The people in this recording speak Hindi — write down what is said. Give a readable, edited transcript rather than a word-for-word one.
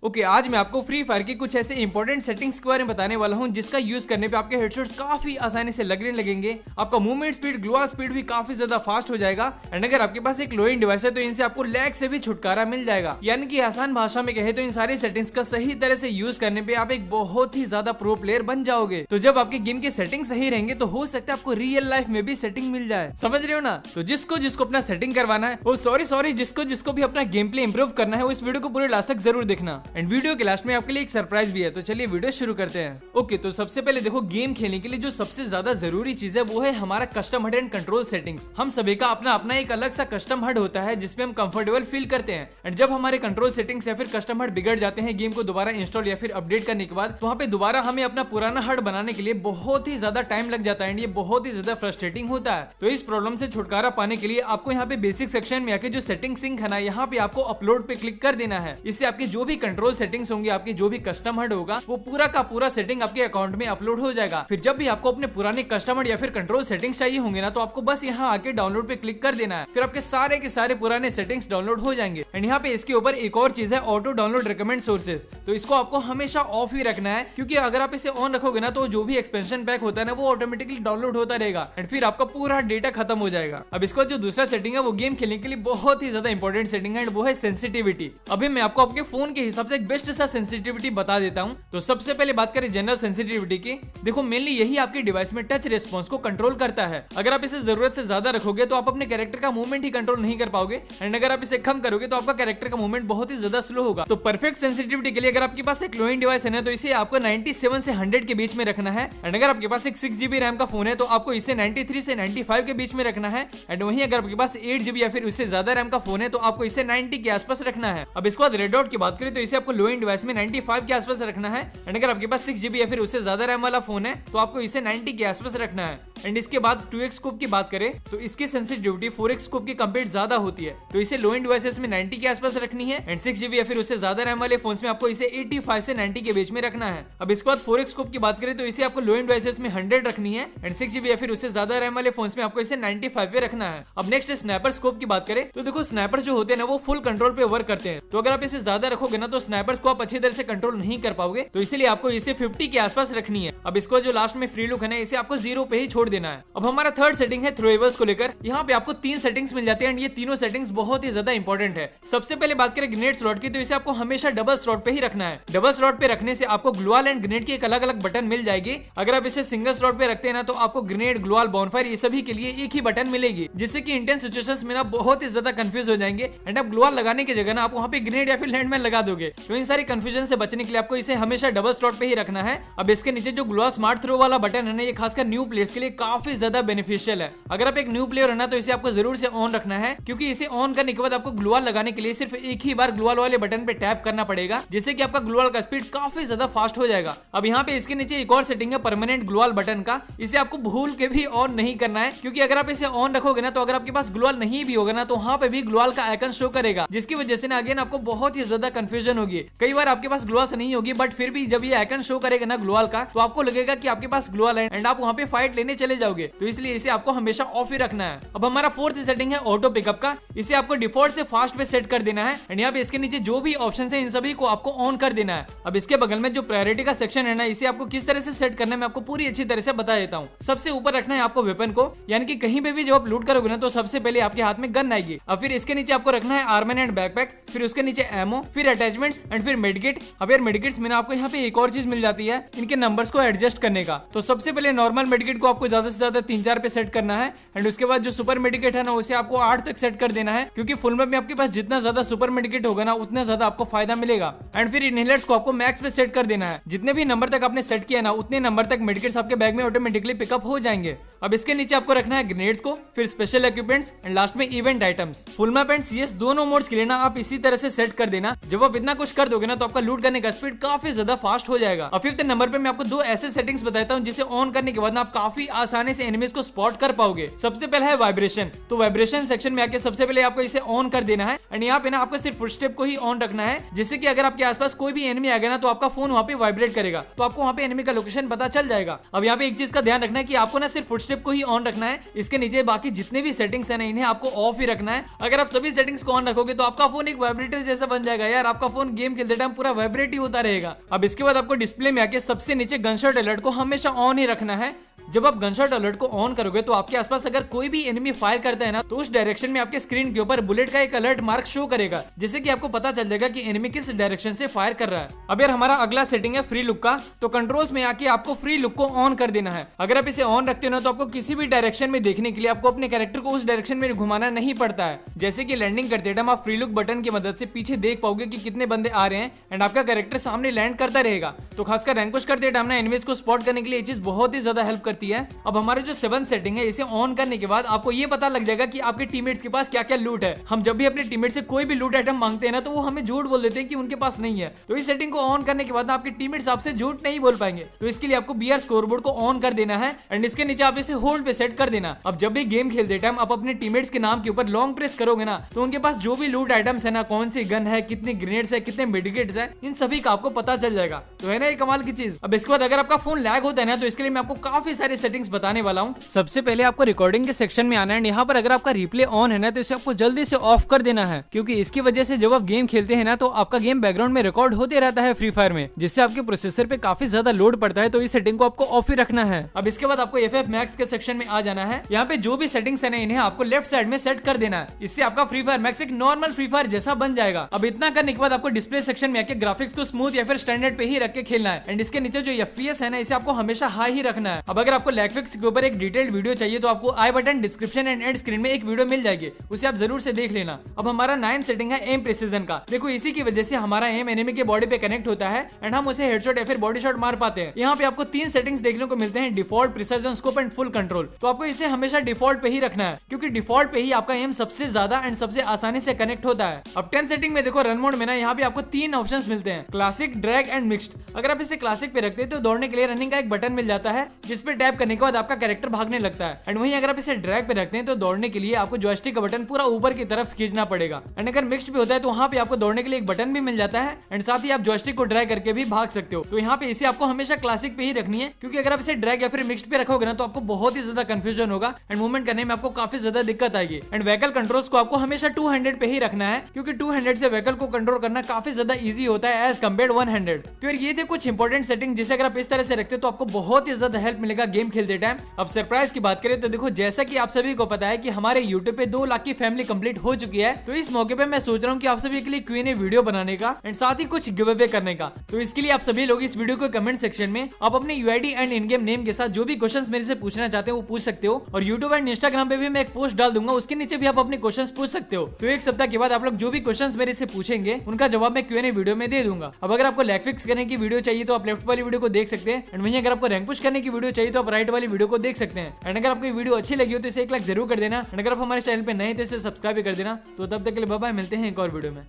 ओके, आज मैं आपको फ्री फायर की कुछ ऐसे इंपॉर्टेंट सेटिंग्स के बारे में बताने वाला हूं जिसका यूज करने पे आपके हेडशॉट्स काफी आसानी से लगने लगेंगे। आपका मूवमेंट स्पीड, ग्लोअर स्पीड भी काफी ज्यादा फास्ट हो जाएगा। एंड अगर आपके पास एक लो एंड डिवाइस है तो इनसे आपको लैग से भी छुटकारा मिल जाएगा। यानी कि आसान भाषा में कहे तो इन सारी सेटिंग्स का सही तरह से यूज करने पे आप एक बहुत ही ज्यादा प्रो प्लेयर बन जाओगे। तो जब आपके गेम के सेटिंग सही रहेंगे तो हो सकता है आपको रियल लाइफ में भी सेटिंग मिल जाए। समझ रहे हो ना? तो जिसको जिसको अपना सेटिंग करवाना है, वो सॉरी जिसको जिसको भी अपना गेम प्ले इंप्रूव करना है, वो इस वीडियो को पूरे लास्ट तक जरूर देखना। एंड वीडियो के लास्ट में आपके लिए एक सरप्राइज भी है। तो चलिए वीडियो शुरू करते हैं। ओके, तो सबसे पहले देखो, गेम खेलने के लिए जो सबसे ज्यादा जरूरी चीज है वो है हमारा कस्टम हड एंड कंट्रोल सेटिंग्स। हम सभी का अपना अपना एक अलग सा कस्टम हड होता है जिसमें हम कंफर्टेबल फील करते हैं। एंड जब हमारे कंट्रोल सेटिंग्स या फिर कस्टम हड बिगड़ जाते हैं गेम को दोबारा इंस्टॉल या फिर अपडेट करने के बाद, वहाँ पे दोबारा हमें अपना पुराना हड बनाने के लिए बहुत ही ज्यादा टाइम लग जाता है। एंड ये बहुत ही ज्यादा फ्रस्ट्रेटिंग होता है। तो इस प्रॉब्लम से छुटकारा पाने के लिए आपको यहाँ पे बेसिक सेक्शन में आके जो सेटिंग सिंक है ना, यहाँ पे आपको अपलोड पे क्लिक कर देना है। इससे आपके जो भी कंट्रोल सेटिंग्स होंगे, आपके जो भी कस्टम हड होगा, वो पूरा का पूरा सेटिंग आपके अकाउंट में अपलोड हो जाएगा। फिर जब भी आपको अपने पुराने कस्टम हड या फिर कंट्रोल सेटिंग्स चाहिए होंगे ना, तो आपको बस यहाँ आके डाउनलोड पे क्लिक कर देना है। फिर आपके सारे के सारे पुराने सेटिंग्स डाउनलोड हो जाएंगे। एंड यहाँ पे इसके ऊपर एक और चीज है, ऑटो डाउनलोड रिकमेंड सोर्सेज। तो इसको आपको हमेशा ऑफ ही रखना है, क्योंकि अगर आप इसे ऑन रखोगे ना तो जो भी एक्सपेंशन पैक होता है ना, वो ऑटोमेटिकली डाउनलोड होता रहेगा एंड फिर आपका पूरा डेटा खत्म हो जाएगा। अब इसका जो दूसरा सेटिंग है वो गेम खेलने के लिए बहुत ही ज्यादा इंपॉर्टेंट सेटिंग है, वो है सेंसिटिविटी। अभी मैं आपको आपके फोन के हिसाब से एक बेस्ट सा सेंसिटिविटी बता देता हूँ। तो सबसे पहले बात करें जनरल सेंसिटिविटी की। देखो, मेनली यही आपके डिवाइस में टच रिस्पॉन्स को कंट्रोल करता है। अगर आप इसे जरूरत से ज्यादा रखोगे तो आप अपने कैरेक्टर का मूवमेंट ही कंट्रोल नहीं कर पाओगे। एंड अगर आप इसे कम करोगे तो आपका कैरेक्टर का मूवमेंट बहुत ही ज्यादा स्लो होगा। तो परफेक्ट सेंसिटिविटी के लिए अगर आपके पास एक लो एंड डिवाइस है ना, तो इसे आपको 97 से 100 के बीच में रखना है। एंड अगर आपके पास एक 6GB रैम का फोन है तो आपको इसे 93 से 95 के बीच में रखना है। एंड वहीं अगर आपके पास 8GB या फिर उससे ज्यादा रैम का फोन है तो आपको इसे 90 के आसपास रखना है। अब इसके बाद रेड डॉट की बात करें तो इसे आपको लो एंड डिवाइस में 95 के आसपास रखना है। एंड अगर आपके पास 6GB या फिर उससे ज्यादा रैम वाला फोन है तो आपको इसे 90 के आसपास रखना है। एंड इसके बाद 2x स्कोप की बात करें तो इसकी सेंसिटिविटी 4x स्कोप की कंपेयर ज्यादा होती है। तो इसे लो एंड डिवाइसेस में 90 के आसपास रखनी है। एंड 6GB या फिर उससे ज्यादा रैम वाले फोन्स में आपको इसे 85 से 90 के बीच में रखना है। अब इसके बाद 4x स्कोप की बात करें तो इसे आपको लो एंड डिवाइसेस में 100 रखनी है। एंड 6GB या फिर उससे ज्यादा रैम वाले फोन्स में आपको इसे 95 पे रखना है। अब नेक्स्ट स्नाइपर स्कोप की बात करें तो देखो, स्नाइपर जो होते हैं ना, वो फुल कंट्रोल पे वर्क करते हैं। तो अगर आप इसे ज्यादा रखोगे ना तो स्नाइपर्स को आप अच्छी तरह से कंट्रोल नहीं कर पाओगे। तो इसीलिए आपको इसे 50 के आसपास रखनी है। अब इसको जो लास्ट में फ्री लुक है ना, इसे आपको 0 पे ही छोड़ देना है। अब हमारा थर्ड सेटिंग है थ्रोएबल्स को लेकर। यहाँ पे आपको 3 सेटिंग्स मिल जाती है। एंड ये तीनों सेटिंग्स बहुत ही ज्यादा इंपॉर्टेंट है। सबसे पहले बात करें ग्रेनेड स्लॉट की, तो इसे आपको हमेशा डबल स्लॉट पे ही रखना है। डबल स्लॉट पे रखने से आपको ग्लूवाल एंड ग्रेनेड की एक अलग अलग बटन मिल जाएगी। अगर आप इसे सिंगल स्लॉट पे रखते हैं ना तो आपको ग्रेनेड, ग्लूवाल, बॉनफायर ये सभी के लिए एक ही बटन मिलेगी, जिससे कि इंटेंस सिचुएशंस में ना बहुत ही ज्यादा कंफ्यूज हो जाएंगे। एंड आप ग्लूवाल लगाने की जगह ना आप वहाँ पे ग्रेनेड या फिर लैंडमाइन लगा दोगे। तो इन सारी कंफ्यूजन से बचने के लिए आपको इसे हमेशा डबल स्लॉट पे ही रखना है। अब इसके नीचे जो ग्लूवाल स्मार्ट थ्रो वाला बटन है ना, ये खासकर न्यू प्लेयर्स के लिए काफी ज्यादा बेनिफिशियल है। अगर आप एक न्यू प्लेयर है ना तो इसे आपको जरूर से ऑन रखना है, क्योंकि इसे ऑन करने के बाद आपको ग्लूवाल लगाने के लिए सिर्फ एक ही बार ग्लूवाल वाले बटन पे टैप करना पड़ेगा, जिससे कि आपका ग्लूवाल का स्पीड काफी ज्यादा फास्ट हो जाएगा। अब यहाँ पे इसके नीचे एक और सेटिंग है परमानेंट ग्लूवाल बटन का। इसे आपको भूल के भी ऑन नहीं करना है, क्योंकि अगर आप इसे ऑन रखोगे ना तो अगर आपके पास ग्लूवाल नहीं भी होगा ना तो वहाँ पे भी ग्लूवाल का आइकन शो करेगा, जिसकी वजह से ना अगेन आपको बहुत ही ज्यादा कंफ्यूजन होगी। कई बार आपके पास ग्लूवाल नहीं होगी, बट फिर भी जब ये आइकन शो करेगा ना ग्लूवाल का, तो आपको लगेगा कि आपके पास ग्लूवाल है एंड आप वहाँ पे फाइट लेने चले जाओगे। तो इसलिए इसे आपको हमेशा ऑफ ही रखना है। अब हमारा फोर्थ सेटिंग है ऑटो पिकअप का। इसे आपको डिफॉल्ट से फास्ट पे सेट कर देना है। एंड यहाँ पे इसके नीचे जो भी ऑप्शन है इन सभी को आपको ऑन कर देना है। अब इसके बगल में जो प्रायोरिटी का सेक्शन है ना, इसे आपको किस तरह से सेट करना है मैं आपको पूरी अच्छी तरह से बता देता हूँ। सबसे ऊपर रखना है आपको वेपन को, यानी कि कहीं पे भी जब आप लूट करोगे ना तो सबसे पहले आपके हाथ में गन आएगी। अब फिर इसके नीचे आपको रखना है आर्मर एंड बैकपैक, फिर उसके नीचे एमो, फिर अटैचमेंट्स एंड फिर मेडकिट। अब यार मेडकिट्स में आपको यहाँ पे एक और चीज मिल जाती है, इनके नंबर्स को एडजस्ट करने का। तो सबसे पहले नॉर्मल मेडकिट को आपको ज्यादा से ज्यादा 3-4 पे सेट करना है। एंड उसके बाद जो सुपर मेडिकेट है ना, उसे आपको 8 तक सेट कर देना है, क्योंकि फुल मैप में आपके पास जितना ज्यादा सुपर मेडिकेट होगा ना उतना ज्यादा आपको फायदा मिलेगा। एंड फिर इनहेलर्स को आपको मैक्स पे सेट कर देना है। जितने भी नंबर तक आपने सेट किया ना, उतने नंबर तक मेडिकेट्स आपके बैग में ऑटोमेटिकली पिकअप हो जाएंगे। अब इसके नीचे आपको रखना है ग्रेनेड्स को, फिर स्पेशल इक्विपमेंट्स एंड लास्ट में event items. Full map and CS दोनों मोड्स के लिए ना आप इसी तरह से सेट कर देना। जब आप इतना कुछ कर दोगे ना तो आपका लूट करने का स्पीड काफी ज्यादा फास्ट हो जाएगा। अब 5th नंबर पे मैं आपको 2 ऐसे सेटिंग्स बताता हूँ जिसे ऑन करने के बाद ना आप काफी आसानी से एनिमीज को स्पॉट कर पाओगे। सबसे पहले है वाइब्रेशन। तो वाइब्रेशन सेक्शन में आके सबसे पहले आपको इसे ऑन कर देना है एंड यहाँ पे ना आपको सिर्फ फुटस्टेप को ही ऑन रखना है, जिससे कि अगर आपके आसपास कोई भी एनिमी आ गया ना तो आपका फोन वहाँ पे वाइब्रेट करेगा, तो आपको वहाँ पे एनिमी का लोकेशन पता चल जाएगा। अब यहाँ पे एक चीज का ध्यान रखना है कि आपको ना सिर्फ फुटस्टेप को ही ऑन रखना है, इसके नीचे बाकी जितने भी सेटिंग्स है ना इन्हें आपको ऑफ ही रखना है। अगर आप सभी सेटिंग्स को ऑन रखोगे तो आपका फोन एक वाइब्रेटर जैसा बन जाएगा यार, आपका फोन गेम खेलते टाइम पूरा वाइब्रेट ही होता रहेगा। अब इसके बाद आपको डिस्प्ले में आके सबसे नीचे गनशॉट अलर्ट को हमेशा ऑन ही रखना है। जब आप गनशॉट अलर्ट को ऑन करोगे तो आपके आसपास अगर कोई भी एनिमी फायर करता है ना तो उस डायरेक्शन में आपके स्क्रीन के ऊपर बुलेट का एक अलर्ट मार्क शो करेगा, जिससे कि आपको पता चल जाएगा कि एनिमी किस डायरेक्शन से फायर कर रहा है। अब यार हमारा अगला सेटिंग है फ्री लुक का। तो कंट्रोल्स में आके आपको फ्री लुक को ऑन कर देना है। अगर आप इसे ऑन रखते हो ना तो आपको किसी भी डायरेक्शन में देखने के लिए आपको अपने कैरेक्टर को उस डायरेक्शन में घुमाना नहीं पड़ता है। जैसे कि लैंडिंग करते टाइम आप फ्री लुक बटन की मदद से पीछे देख पाओगे कि कितने बंदे आ रहे हैं एंड आपका कैरेक्टर सामने लैंड करता रहेगा। तो खासकर रैंक पुश करते टाइम ना एनिमीज को स्पॉट करने के लिए ये चीज बहुत ही ज्यादा हेल्प करती है। अब हमारे जो 7th सेटिंग है इसे ऑन करने के बाद आपको ये पता लग जाएगा कि आपके टीममेट्स के पास क्या क्या लूट है। हम जब भी अपने टीममेट से कोई भी लूट आइटम मांगते हैं ना तो वो हमें झूठ बोल देते हैं कि उनके पास नहीं है। तो इस सेटिंग को ऑन करने के बाद आपके टीममेट्स आपसे झूठ नहीं बोल पाएंगे। तो इसके लिए आपको बीआर स्कोरबोर्ड को ऑन कर देना है एंड इसके नीचे आप इसे होल्ड पे सेट कर देना। अब जब भी गेम खेलते टाइम आप अपने टीममेट्स के नाम के ऊपर लॉन्ग प्रेस करोगे ना तो उनके पास जो भी लूट आइटम्स है ना, कौन सी गन है, कितने ग्रेनेड्स है, कितने मेडिकेट्स है, इन सभी का आपको पता चल जाएगा। तो है ना ये कमाल की चीज। अब इसके बाद अगर आपका फोन लैग होता है ना तो इसके लिए मैं आपको काफी सारे सेटिंग्स बताने वाला हूँ। सबसे पहले आपको रिकॉर्डिंग के सेक्शन में आना है। यहाँ पर अगर आपका रिप्ले ऑन है ना तो इसे आपको जल्दी से ऑफ कर देना है, क्योंकि इसकी वजह से जब आप गेम खेलते हैं ना तो आपका गेम बैकग्राउंड में रिकॉर्ड होते रहता है फ्री फायर में, जिससे आपके प्रोसेसर पे काफी ज्यादा लोड पड़ता है। तो इस सेटिंग को आपको ऑफ ही रखना है। अब इसके बाद आपको FF Max के सेक्शन में आ जाना है। यहाँ पे जो भी सेटिंग्स है ना इन्हें आपको लेफ्ट साइड में सेट कर देना है। इससे आपका फ्री फायर मैक्स एक नॉर्मल फ्री फायर जैसा बन जाएगा। अब इतना करने के बाद आपको डिस्प्ले सेक्शन में आके ग्राफिक्स को स्मूथ या फिर स्टैंडर्ड पे ही रख के खेलना है एंड इसके नीचे जो FPS है ना इसे आपको हमेशा हाई ही रखना है। अब अगर आपको लैग फिक्स के ऊपर एक डिटेल्ड वीडियो चाहिए तो आपको I button, description and end screen में एक वीडियो मिल जाएगी, उसे आप जरूर से देख लेना। अब हमारा 9th सेटिंग है एम प्रिसीजन का। देखो इसी की वजह से हमारा एम एनिमी के बॉडी पे कनेक्ट होता है एंड हम उसे हेडशॉट या फिर बॉडी शॉट मार पाते हैं। यहाँ पे आपको 3 सेटिंग्स देखने को मिलते हैं, default, precision, scope and full control. तो आपको इसे हमेशा डिफॉल्ट पे ही रखना है, क्योंकि डिफॉल्ट पे ही आपका एम सबसे ज्यादा एंड सबसे आसानी से कनेक्ट होता है। अब 10th सेटिंग में देखो रन मोड में ना यहाँ पे आपको 3 ऑप्शंस मिलते हैं, क्लासिक, ड्रैग एंड मिक्स्ड। अगर आप इसे क्लासिक पे रखते हैं तो दौड़ने के लिए रनिंग का एक बटन मिल जाता है, जिसपे टैप करने के बाद आपका कैरेक्टर भागने लगता है। एंड वहीं अगर आप इसे ड्रैग पे रखते हैं तो दौड़ने के लिए आपको जॉयस्टिक का बटन पूरा ऊपर की तरफ खींचना पड़ेगा। एंड अगर मिक्स्ड भी होता है तो वहाँ पे आपको दौड़ने के लिए एक बटन भी मिल जाता है एंड साथ ही आप जॉयस्टिक को ड्रैग करके भी भाग सकते हो। तो यहाँ पे इसे आपको हमेशा क्लासिक पे ही रखनी है, क्योंकि अगर आप इसे ड्रैग या फिर मिक्स्ड पे रखोगे ना तो आपको बहुत ही ज्यादा कंफ्यूजन होगा एंड मूवमेंट करने में आपको काफी ज्यादा दिक्कत आएगी। एंड व्हीकल कंट्रोल्स को आपको हमेशा 2 हैंडेड पे ही रखना है, क्योंकि 2 हैंडेड से व्हीकल को कंट्रोल करना काफी ज्यादा इजी होता है एज कम्पेयर 1 हैंडेड। तो ये थे कुछ इंपॉर्टेंट सेटिंग जिसे अगर आप इस तरह से रखते हो तो आपको बहुत ही ज्यादा हेल्प मिलेगा गेम खेलते टाइम। अब सरप्राइज की बात करें तो देखो जैसा कि आप सभी को पता है कि हमारे YouTube पे 2 लाख की फैमिली कंप्लीट हो चुकी है, तो इस मौके पे मैं सोच रहा हूँ कि आप सभी के लिए Q&A वीडियो बनाने का एंड साथ ही कुछ गिव अवे करने का। तो इसके लिए आप सभी लोग इस वीडियो को कमेंट सेक्शन में आप अपने UID and in game name के साथ जो भी क्वेश्चंस मेरे से पूछना चाहते हो वो पूछ सकते हो, और YouTube एंड Instagram पे भी मैं एक पोस्ट डाल दूंगा, उसके नीचे भी आप अपने क्वेश्चंस पूछ सकते हो। तो एक सप्ताह के बाद आप लोग जो भी क्वेश्चंस मेरे से पूछेंगे उनका जवाब मैं Q&A वीडियो में दे दूंगा। अब अगर आपको लैग फिक्स करने की वीडियो चाहिए तो आप लेफ्ट वाली वीडियो को देख सकते हैं, एंड वहीं अगर आपको रैंक पुश करने की वीडियो चाहिए तो आप राइट वाली वीडियो को देख सकते हैं। एंड अगर आपको वीडियो अच्छी लगी हो तो इसे एक लाइक जरूर कर देना, एंड अगर आप हमारे चैनल पे नए तो इसे सब्सक्राइब कर देना। तो तब तक के लिए बाय बाय, मिलते हैं एक और वीडियो में।